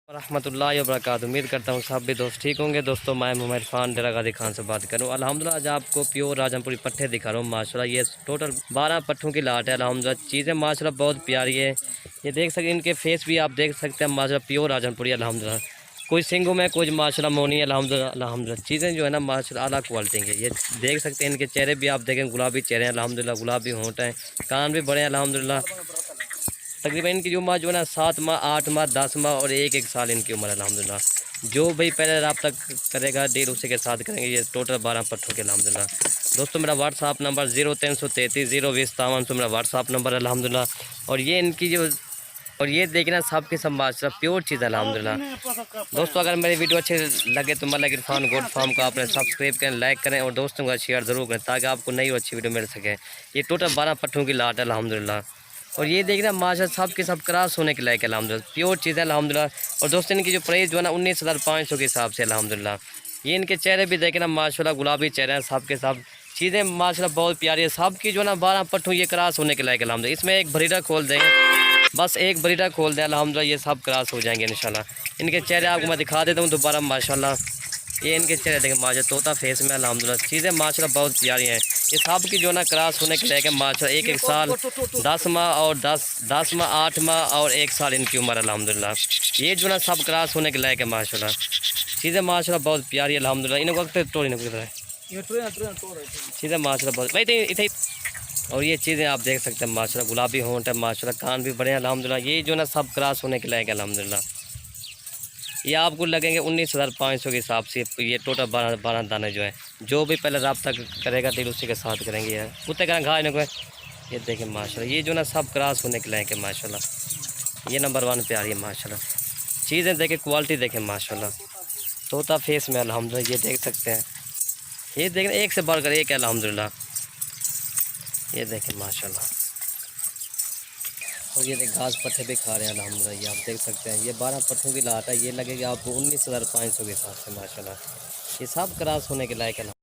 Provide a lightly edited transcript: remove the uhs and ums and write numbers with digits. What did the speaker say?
रहमतुल्लाहि व बरकातुहू। उम्मीद करता हूँ सब भी दोस्त ठीक होंगे। दोस्तों मैं मोहम्मद इरफान डेरा गाजी खान से बात करूँ। अल्हम्दुलिल्लाह आज आपको प्योर राजमपुरी पट्ठे दिखा रहा हूँ। माशाल्लाह ये टोटल 12 पट्ठों की लाट है। अल्हम्दुलिल्लाह चीज़ें माशाल्लाह बहुत प्यारी है। ये देख सकते इनके फेस भी आप देख सकते हैं। माशाल्लाह प्योर राजमपुरी अल्हम्दुलिल्लाह। कोई सिंगों में कुछ माशाल्लाह मोनी अल्हम्दुलिल्लाह अल्हम्दुलिल्लाह चीज़ें जो है ना माशाल्लाह आला क्वालिटी के। ये देख सकते हैं इनके चेहरे भी आप देखें गुलाबी चेहरे हैं अल्हम्दुलिल्लाह। गुलाबी होंठ हैं, कान भी बड़े हैं अल्हम्दुलिल्लाह। तकरीबन इनकी जो उम्र जो है ना 7 माह 8 माह 10 माह और एक साल इनकी उम्र है अल्हम्दुलिल्लाह। जो भाई पहले रब्ता करेगा डील उसी के साथ करेंगे। ये टोटल 12 पट्ठों के अल्हम्दुलिल्लाह। दोस्तों मेरा व्हाट्सअप नंबर 0333 020 मेरा व्हाट्सअप नंबर है अल्हम्दुलिल्लाह। और ये इनकी जो और ये देखना सब के सब माशाल्लाह प्योर चीज़ है अल्हम्दुलिल्लाह। दोस्तों अगर मेरी वीडियो अच्छे लगे तो मलिक इरफान गोट फार्म को आपने सब्सक्राइब करें, लाइक करें और दोस्तों का शेयर ज़रूर करें ताकि आपको नई और अच्छी वीडियो मिल सके। ये टोटल 12 पट्ठों की लाट है अल्हम्दुलिल्लाह। और ये देखना माशाल्लाह सब के सब क्रॉस होने के लायक है अल्हम्दुलिल्लाह। प्योर चीज़ है अल्हम्दुलिल्लाह। और दोस्तों इनकी जो प्राइस जो है ना 19,500 के हिसाब से अल्हम्दुलिल्लाह। ये इनके चेहरे भी देखना माशाल्लाह गुलाबी चेहरे हैं सब के सब। चीज़ें माशाल्लाह बहुत प्यारी है सब की जो है ना 12 पट्ठों ये क्रॉस होने के लायक अल्हम्दुलिल्लाह। इसमें एक ब्रीडर खोल देंगे, बस एक ब्रीडर खोल दें अल्हम्दुलिल्लाह ये सब क्रॉस हो जाएंगे इंशाल्लाह। इनके चेहरे आपको मैं दिखा देता हूँ दोबारा माशाल्लाह। ये इनके चेहरे देखें माशाल्लाह तोता फेस में अल्हम्दुलिल्लाह। चीज़ें माशाल्लाह बहुत प्यारी हैं। ये सब की जो है ना क्रॉस होने के लेके माशाल्लाह एक साल 10 माह और 10 माह 8 माह और 1 साल इनकी उम्र अल्हम्दुलिल्लाह। ये जो है ना सब क्रॉस होने के लायक है माशाल्लाह। चीज़ें माशाल्लाह बहुत प्यारी है अल्हम्दुलिल्लाह। इन वक्त तोड़ी नहीं चीज़ें माशाल्लाह बहुत भाई इतने। और ये चीज़ें आप देख सकते हैं माशाल्लाह गुलाबी होंठ है माशाल्लाह, कान भी बड़े हैं अल्हम्दुलिल्लाह। ये जो है ना सब क्रॉस होने के लायक है अल्हम्दुलिल्लाह। ये आपको लगेंगे 19,500 के हिसाब से। ये टोटल 12 दाने जो है जो भी पहले रब्ता करेगा डील उसी के साथ करेंगे। यार कुत्ते का घाय न ये देखें माशाल्लाह। ये जो ना सब क्रॉस होने के लायक है माशाल्लाह। ये नंबर 1 पे आ रही है माशाल्लाह। चीज़ें देखें क्वालिटी देखें माशाल्लाह। तोता फेस में अल्हम्दुलिल्लाह ये देख सकते हैं। ये देखें एक से बढ़कर एक है अल्हम्दुलिल्लाह। ये देखें माशाल्लाह। और ये देख घास पत्ते भी खा रहे हैं अल्हम्दुलिल्लाह। ये आप देख सकते हैं। ये 12 पट्ठों की लाट है। ये लगेगा आपको 19,500 के हिसाब से माशाल्लाह। ये सब क्रॉस होने के लायक है।